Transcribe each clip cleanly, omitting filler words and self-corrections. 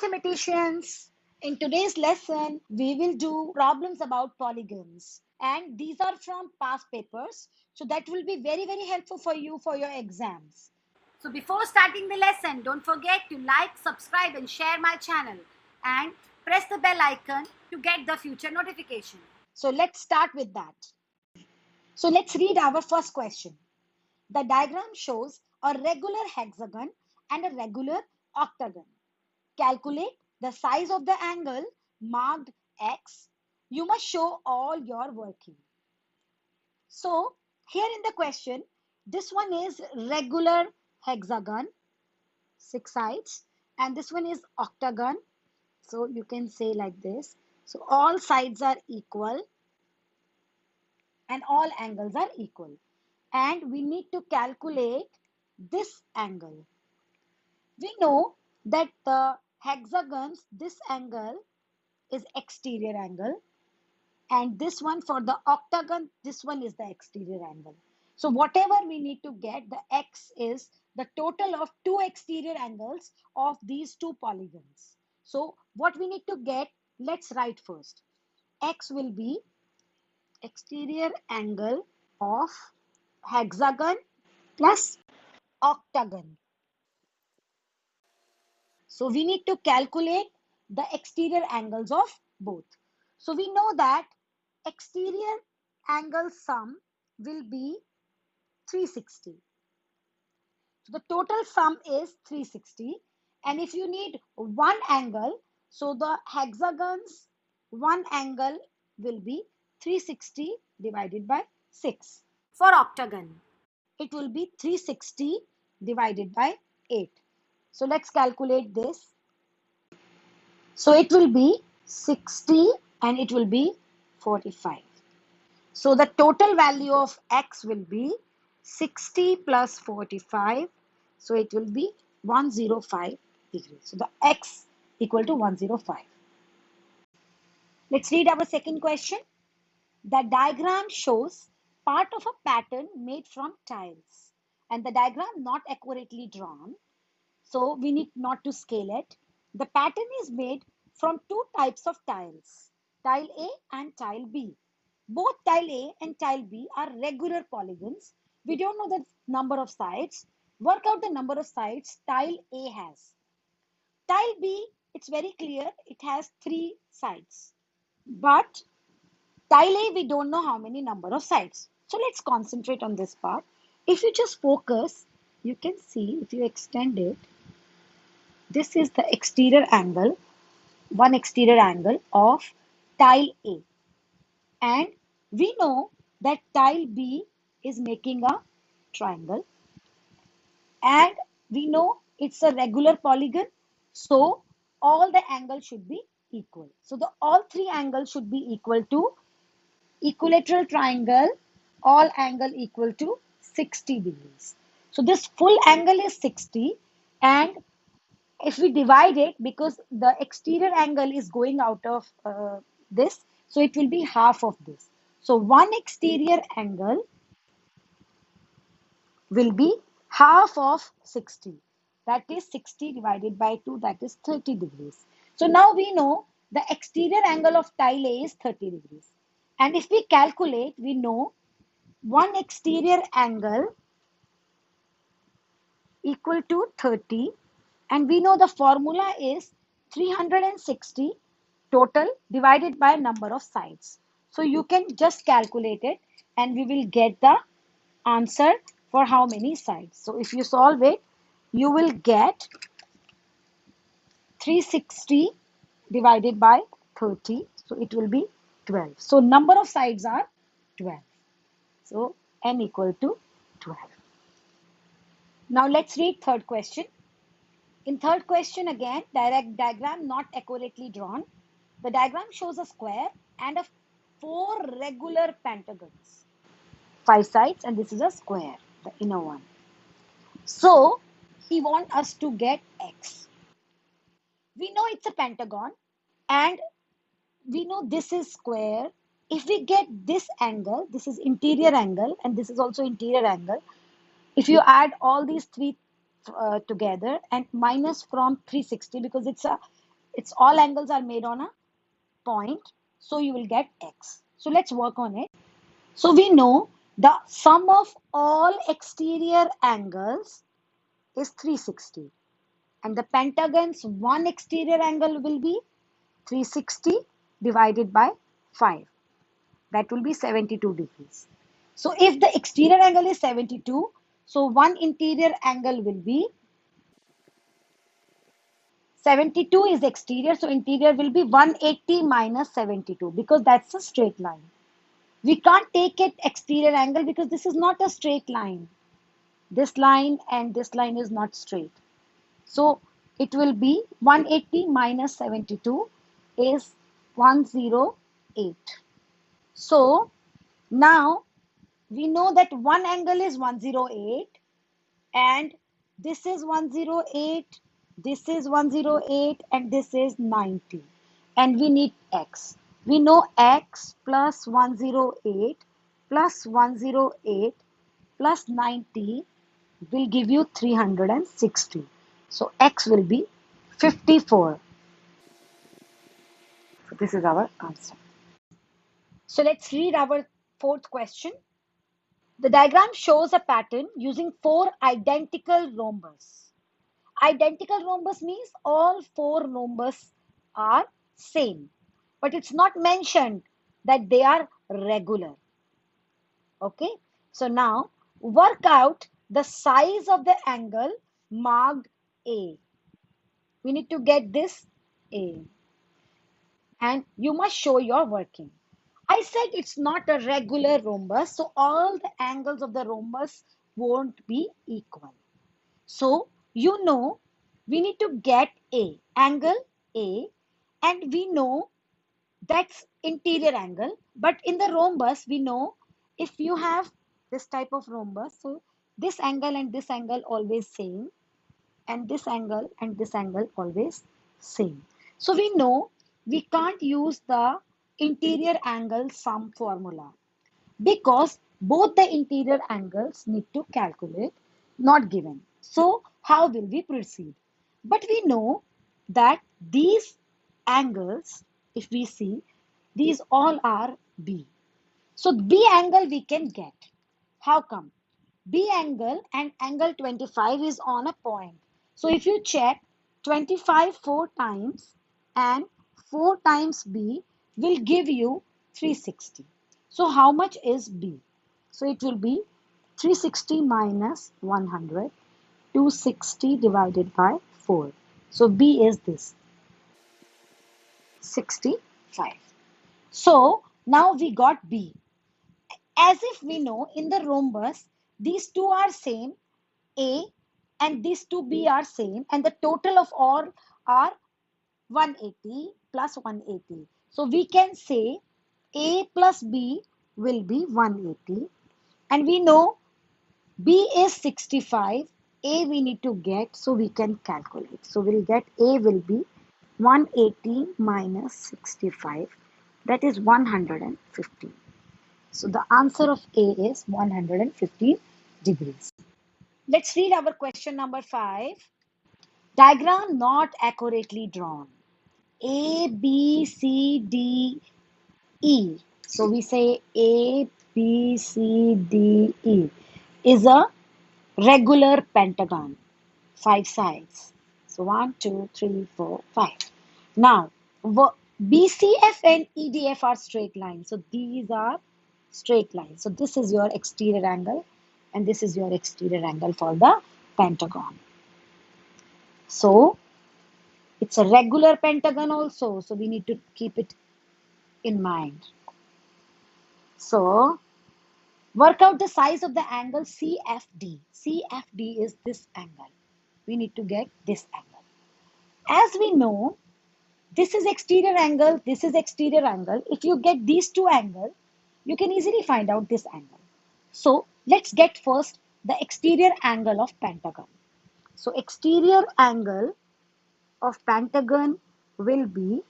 mathematicians. In today's lesson, we will do problems about polygons. And these are from past papers. So that will be very, very helpful for you for your exams. So before starting the lesson, don't forget to like, subscribe and share my channel. And press the bell icon to get the future notification. So let's start with that. So let's read our first question. The diagram shows a regular hexagon and a regular octagon. Calculate the size of the angle marked X. You must show all your working. So here in the question, this one is regular hexagon, 6 sides, and this one is octagon. So you can say like this. So all sides are equal and all angles are equal. And we need to calculate this angle. We know that the hexagons, this angle is exterior angle, and this one for the octagon, this one is the exterior angle. So whatever we need to get, the X is the total of two exterior angles of these two polygons. So what we need to get, let's write first. X will be exterior angle of hexagon plus octagon. So we need to calculate the exterior angles of both. So we know that exterior angle sum will be 360. So the total sum is 360. And if you need one angle, so the hexagon's one angle will be 360 divided by 6. For octagon, it will be 360 divided by 8. So let's calculate this. So it will be 60 and it will be 45. So the total value of X will be 60 plus 45. So it will be 105 degrees. So the X equal to 105. Let's read our second question. The diagram shows part of a pattern made from tiles, and the diagram not accurately drawn. So we need not to scale it. The pattern is made from two types of tiles, tile A and tile B. Both tile A and tile B are regular polygons. We don't know the number of sides. Work out the number of sides tile A has. Tile B, it's very clear, it has 3 sides. But tile A, we don't know how many number of sides. So let's concentrate on this part. If you just focus, you can see if you extend it, this is the exterior angle, one exterior angle of tile A. And we know that tile B is making a triangle. And we know it's a regular polygon. So all the angles should be equal. So the all three angles should be equal to equilateral triangle, all angle equal to 60 degrees. So this full angle is 60, and if we divide it, because the exterior angle is going out of this, so it will be half of this. So one exterior angle will be half of 60. That is 60 divided by 2, that is 30 degrees. So now we know the exterior angle of tile A is 30 degrees. And if we calculate, we know one exterior angle equal to 30, and we know the formula is 360 total divided by number of sides. So you can just calculate it and we will get the answer for how many sides. So if you solve it, you will get 360 divided by 30. So it will be 12. So number of sides are 12. So n equal to 12. Now let's read third question. In third question again, direct diagram not accurately drawn. The diagram shows a square and a 4 regular pentagons. 5 sides, and this is a square, the inner one. So he wants us to get X. We know it's a pentagon and we know this is square. If we get this angle, this is interior angle and this is also interior angle. If you add all these three together and minus from 360, because it's a It's all angles are made on a point. So you will get x. So let's work on it. So we know the sum of all exterior angles is 360. And the pentagon's one exterior angle will be 360 divided by 5. That will be 72 degrees. So if the exterior angle is 72, so one interior angle will be 72 is exterior, so interior will be 180 minus 72 because that's a straight line. We can't take it exterior angle because this is not a straight line. This line and this line is not straight. So it will be 180 minus 72 is 108. So now we know that one angle is 108 and this is 108, this is 108 and this is 90 and we need x. We know x plus 108 plus 108 plus 90 will give you 360. So x will be 54. So this is our answer. So let's read our fourth question. The diagram shows a pattern using four identical rhombus. Identical rhombus means all four rhombus are same, but it's not mentioned that they are regular. Okay, so now work out the size of the angle marked A. We need to get this A and you must show your working. I said it's not a regular rhombus, so all the angles of the rhombus won't be equal. So, you know, we need to get A, angle A, and we know that's interior angle. But in the rhombus, we know if you have this type of rhombus, so this angle and this angle always same, and this angle and this angle always same. So we know we can't use the interior angle sum formula because both the interior angles need to calculate, not given. So how will we proceed? But we know that these angles, if we see, these all are B. So B angle we can get. How come? B angle and angle 25 is on a point. So if you check 25 four times and 4 times B will give you 360. So how much is B? So it will be 360 minus 100, 260 divided by 4. So B is this, 65. So now we got B. As if we know in the rhombus, these two are same, A and these two B are same, and the total of all are 180 plus 180. So we can say A plus B will be 180, and we know B is 65, A we need to get, so we can calculate. So we'll get A will be 180 minus 65, that is 115. So the answer of A is 115 degrees. Let's read our question number 5. Diagram not accurately drawn. A, B, C, D, E. So we say A, B, C, D, E is a regular pentagon. 5 sides. So 1, 2, 3, 4, 5. Now, BCF and EDF are straight lines. So these are straight lines. So this is your exterior angle and this is your exterior angle for the pentagon. So it's a regular pentagon also. So we need to keep it in mind. So work out the size of the angle CFD. CFD is this angle. We need to get this angle. As we know, this is exterior angle, this is exterior angle. If you get these two angles, you can easily find out this angle. So let's get first the exterior angle of pentagon. So exterior angle of pentagon will be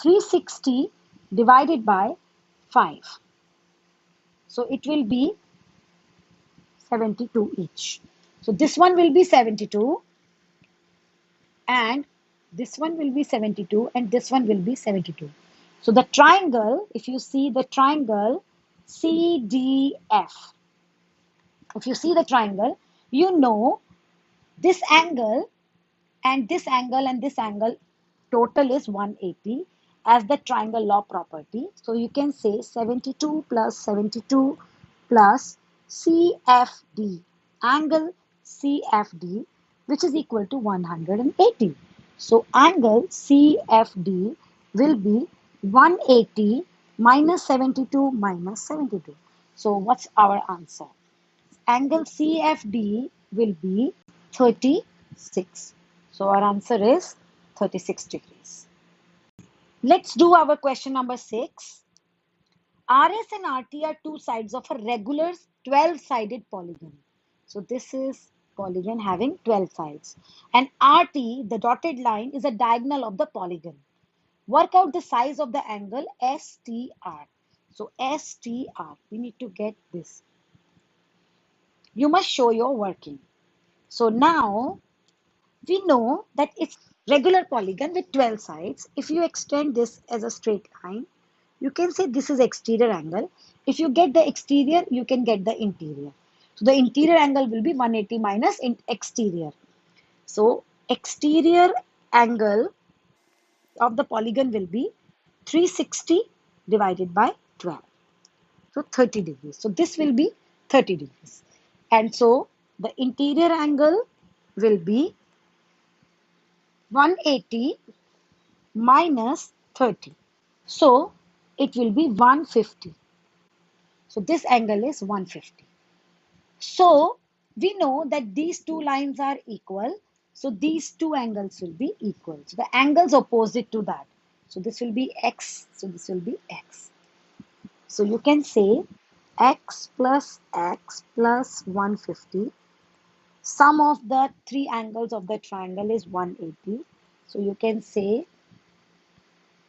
360 divided by 5. So it will be 72 each. So this one will be 72 and This one will be 72 and this one will be 72. So the triangle, if you see the triangle CDF, if you see the triangle, you know this angle and this angle and this angle total is 180 as the triangle law property. So you can say 72 plus 72 plus CFD, angle CFD, which is equal to 180. So angle CFD will be 180 minus 72 minus 72. So what's our answer? Angle CFD will be 36. So our answer is 36 degrees. Let's do our question number 6. RS and RT are two sides of a regular 12-sided polygon. So this is polygon having 12 sides. And RT, the dotted line, is a diagonal of the polygon. Work out the size of the angle STR. So STR, we need to get this. You must show your working. So now we know that it's regular polygon with 12 sides. If you extend this as a straight line, you can say this is exterior angle. If you get the exterior, you can get the interior. So the interior angle will be 180 minus exterior. So exterior angle of the polygon will be 360 divided by 12. So 30 degrees. So this will be 30 degrees. And so the interior angle will be 180 minus 30. So it will be 150. So this angle is 150. So we know that these two lines are equal. So these two angles will be equal. So the angles opposite to that. So this will be x. So this will be x. So you can say x plus 150. Sum of the three angles of the triangle is 180. So you can say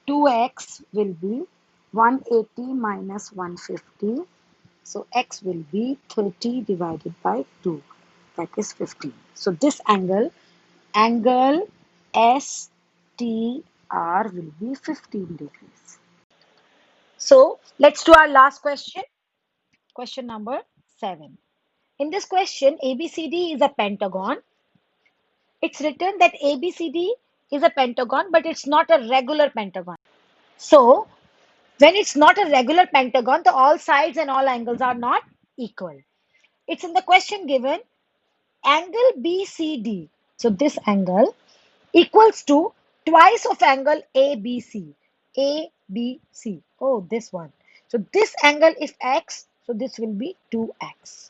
2x will be 180 minus 150. So x will be 30 divided by 2. That is 15. So this angle STR will be 15 degrees. So let's do our last question. Question number 7. In this question, ABCD is a pentagon. It's written that ABCD is a pentagon, but it's not a regular pentagon. So when it's not a regular pentagon, the all sides and all angles are not equal. It's in the question given angle BCD. So this angle equals to twice of angle ABC. ABC. Oh, this one. So this angle is x. So this will be 2x.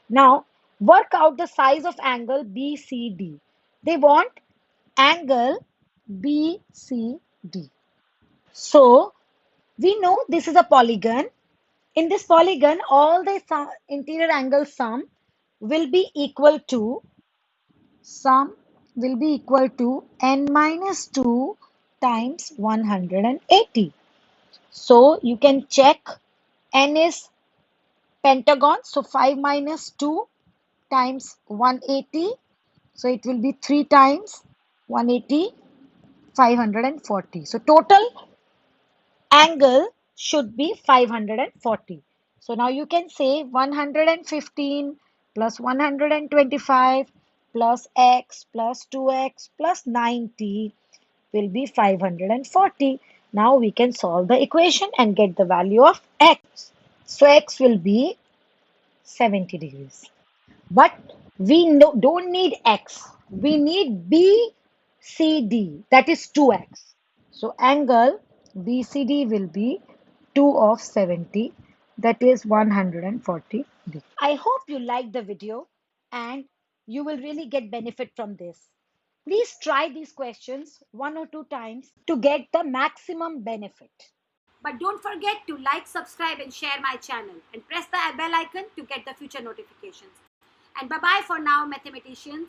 Now work out the size of angle BCD. They want angle BCD. So we know this is a polygon. In this polygon, all the interior angle sum will be equal to n minus 2 times 180. So you can check n is pentagon. So 5 minus 2 times 180. So it will be 3 times 180, 540. So total angle should be 540. So now you can say 115 plus 125 plus x plus 2x plus 90 will be 540. Now we can solve the equation and get the value of x. So x will be 70 degrees. But we don't need x. We need BCD, that is 2x. So angle BCD will be 2 of 70, that is 140 degrees. I hope you liked the video and you will really get benefit from this. Please try these questions 1 or 2 times to get the maximum benefit. But don't forget to like, subscribe and share my channel and press the bell icon to get the future notifications. And bye bye for now, mathematicians.